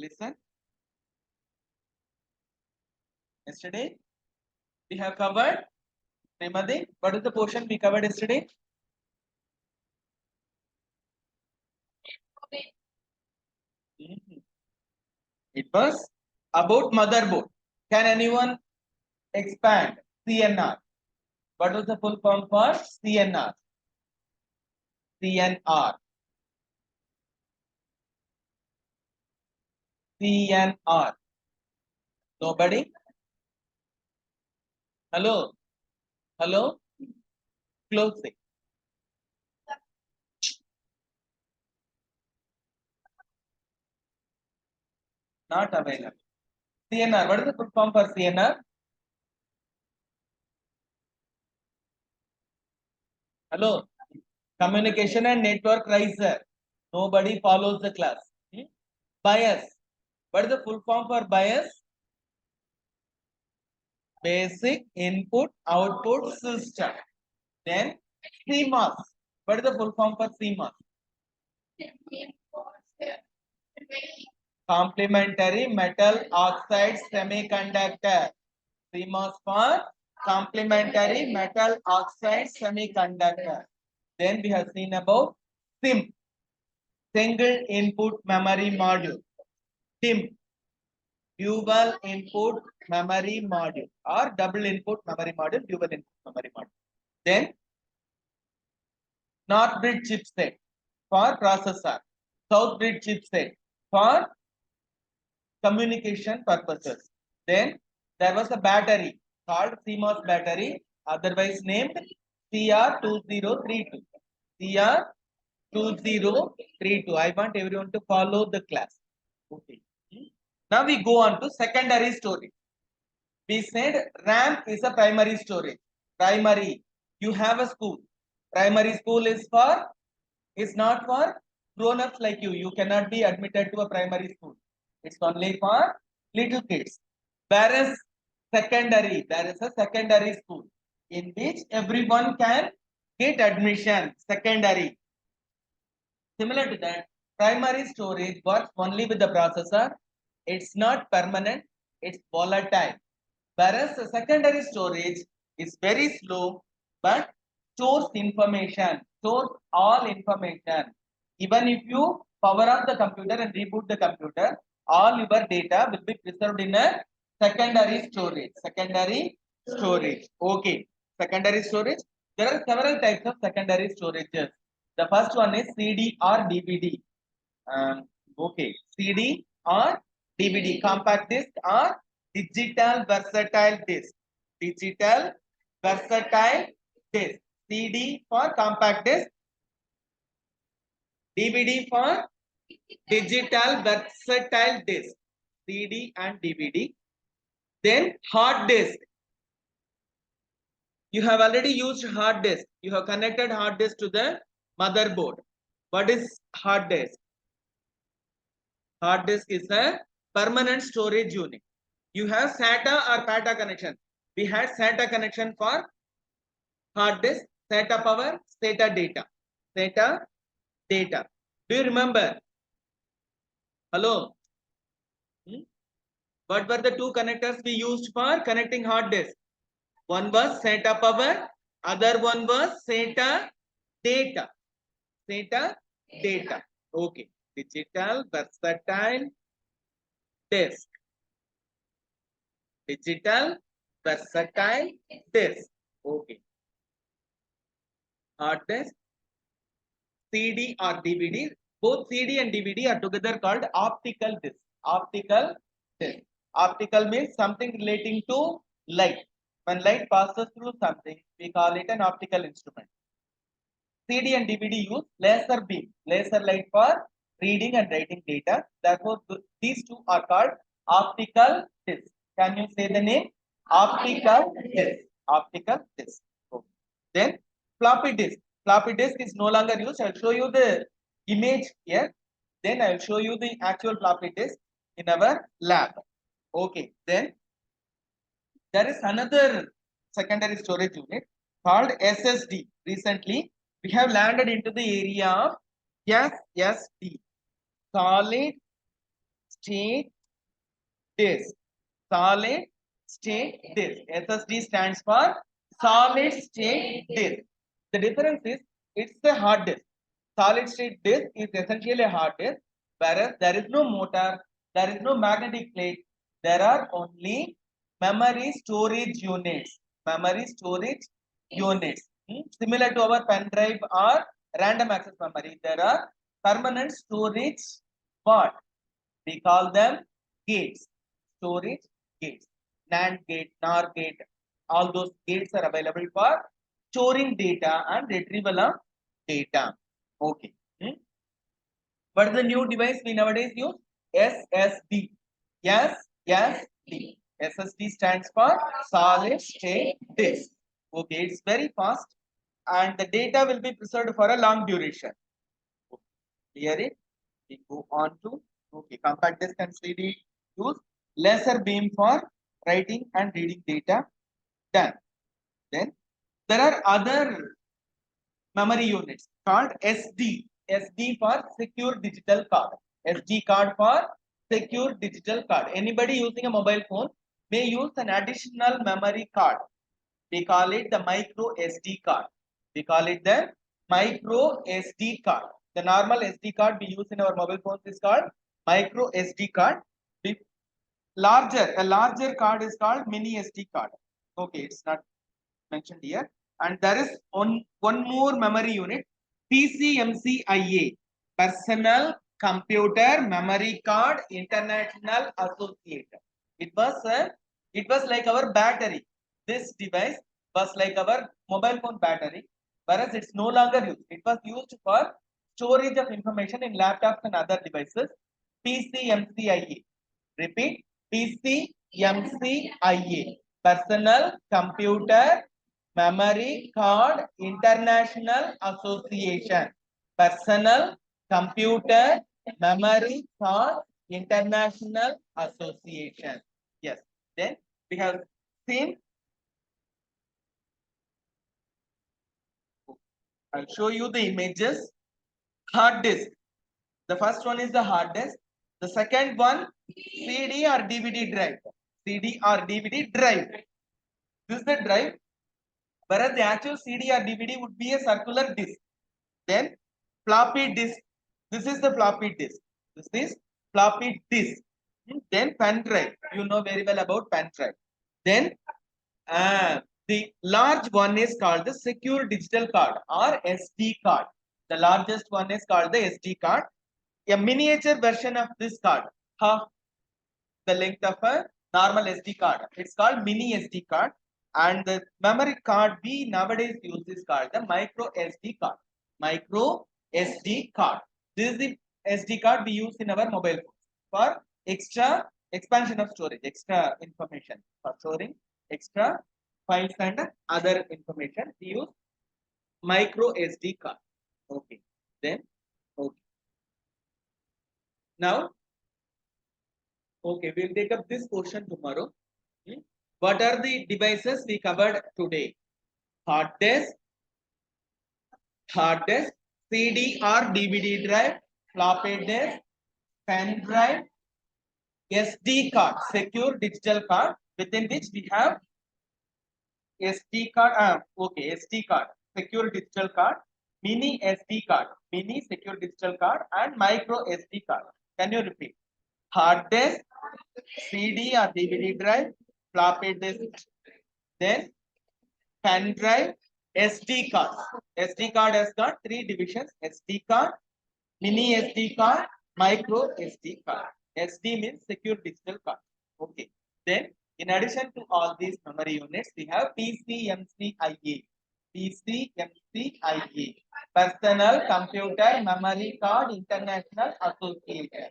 Listen. Yesterday we have covered. Remember, what is the portion we covered yesterday? It was about motherboard. Can anyone expand CNR? What was the full form for CNR? CNR. CNR. Nobody? Hello? Hello? Close it. Not available. CNR. What is the full form for CNR? Hello? Communication and network riser. Nobody follows the class. Bias. What is the full form for bias? Basic input output system. Then CMOS. What is the full form for CMOS? Complementary metal oxide semiconductor. CMOS for complementary metal oxide semiconductor. Then we have seen about SIM, single input memory module. DIMM, dual input memory module, or double input memory module, dual input memory module. Then North bridge chipset for processor, South bridge chipset for communication purposes. Then there was a battery called CMOS battery, otherwise named CR2032. CR2032. I want everyone to follow the class. Okay. Now we go on to secondary storage. We said RAM is a primary storage. Primary. You have a school. Primary school is not for grown-ups like you. You cannot be admitted to a primary school. It's only for little kids. Whereas secondary, there is a secondary school in which everyone can get admission. Secondary. Similar to that, primary storage works only with the processor. It's not permanent, it's volatile. Whereas the secondary storage is very slow but stores information, stores all information. Even if you power off the computer and reboot the computer, all your data will be preserved in a secondary storage. Secondary storage. Okay. Secondary storage. There are several types of secondary storages. The first one is CD or DVD. Okay. CD or DVD. Compact disc or digital versatile disc. Digital versatile disc. CD for compact disc. DVD for digital versatile disc. CD and DVD. Then hard disk. You have already used hard disk. You have connected hard disk to the motherboard. What is hard disk? Hard disk is a permanent storage unit. You have SATA or PATA connection. We had SATA connection for hard disk, SATA power, SATA data. SATA data. Do you remember? Hello? What were the two connectors we used for connecting hard disk? One was SATA power, other one was SATA data. SATA data. Okay. Digital versatile disk. Digital versatile disk. Okay. Hard disk, CD or DVD. Both CD and DVD are together called optical disk. Optical disk. Optical means something relating to light. When light passes through something, we call it an optical instrument. CD and DVD use laser beam, laser light for reading and writing data. Therefore, these two are called optical disc. Can you say the name? Optical disc. Optical disc. Okay. Then floppy disk. Floppy disk is no longer used. I'll show you the image here. Then I'll show you the actual floppy disk in our lab. Okay. Then there is another secondary storage unit called SSD. Recently, we have landed into the area of SSD, solid state disk. Solid state disk. SSD stands for solid state disk. The difference is it's a hard disk. Solid state disk is essentially a hard disk, whereas there is no motor, there is no magnetic plate, there are only memory storage units. Memory storage units. Similar to our pen drive or random access memory, there are permanent storage what? We call them gates. Storage gates. NAND gate, NOR gate, all those gates are available for storing data and retrieval of data. Okay. What is the new device we nowadays use? SSD. SSD. SSD stands for solid state disk. Okay, it's very fast and the data will be preserved for a long duration. Clear it? We go on to compact disk and CD use laser beam for writing and reading data. Done. Then there are other memory units called SD. SD for secure digital card. SD card for secure digital card. Anybody using a mobile phone may use an additional memory card. We call it the micro SD card. We call it the micro SD card. The normal SD card we use in our mobile phones is called micro SD card. A larger card is called mini SD card. Okay, it's not mentioned here. And there is one more memory unit, PCMCIA, Personal Computer Memory Card International Associated. It was like our battery. This device was like our mobile phone battery, whereas it's no longer used. It was used for storage of information in laptops and other devices. PCMCIA. Repeat, PCMCIA, Personal Computer Memory Card International Association. Personal Computer Memory Card International Association. Yes. Then we have seen. I'll show you the images. Hard disk. The first one is the hard disk. The second one, CD or DVD drive. CD or DVD drive. This is the drive. Whereas the actual CD or DVD would be a circular disk. Then floppy disk. This is the floppy disk. This is floppy disk. Then pen drive. You know very well about pen drive. Then the large one is called the secure digital card or SD card. The largest one is called the SD card. A miniature version of this card. The length of a normal SD card. It's called mini SD card. And the memory card we nowadays use is called the micro SD card. Micro SD card. This is the SD card we use in our mobile phones for extra expansion of storage, extra information for storing extra files and other information. We use micro SD card. Okay. Then okay. Now, okay, we'll take up this portion tomorrow. What are the devices we covered today? Hard disk, CD or DVD drive, floppy disk, pen drive, SD card, secure digital card, within which we have SD card, SD card, secure digital card, mini SD card, mini secure digital card, and micro SD card. Can you repeat? Hard disk, CD or DVD drive, floppy disk, then pen drive, SD card. SD card has got three divisions: SD card, mini SD card, micro SD card. SD means secure digital card. Okay. Then, in addition to all these memory units, we have PCMCIA. PCMCIA, Personal Computer Memory Card International Association.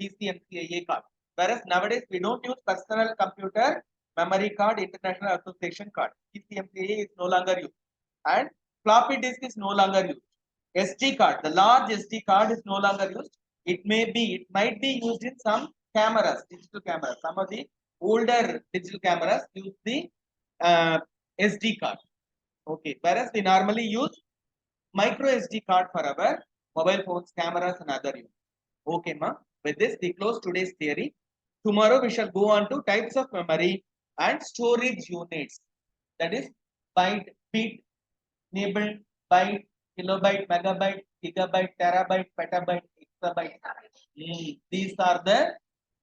PCMCIA card. Whereas nowadays we don't use Personal Computer Memory Card International Association card. PCMCIA is no longer used. And floppy disk is no longer used. SD card, the large SD card is no longer used. It might be used in some cameras, digital cameras. Some of the older digital cameras use the SD card. Okay, whereas we normally use micro SD card for our mobile phones, cameras, and other units. Okay, ma. With this, we close today's theory. Tomorrow we shall go on to types of memory and storage units. That is byte, bit, nibble, byte, kilobyte, megabyte, gigabyte, terabyte, petabyte, exabyte. These are the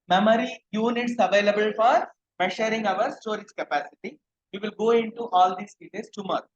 memory units available for measuring our storage capacity. We will go into all these details tomorrow.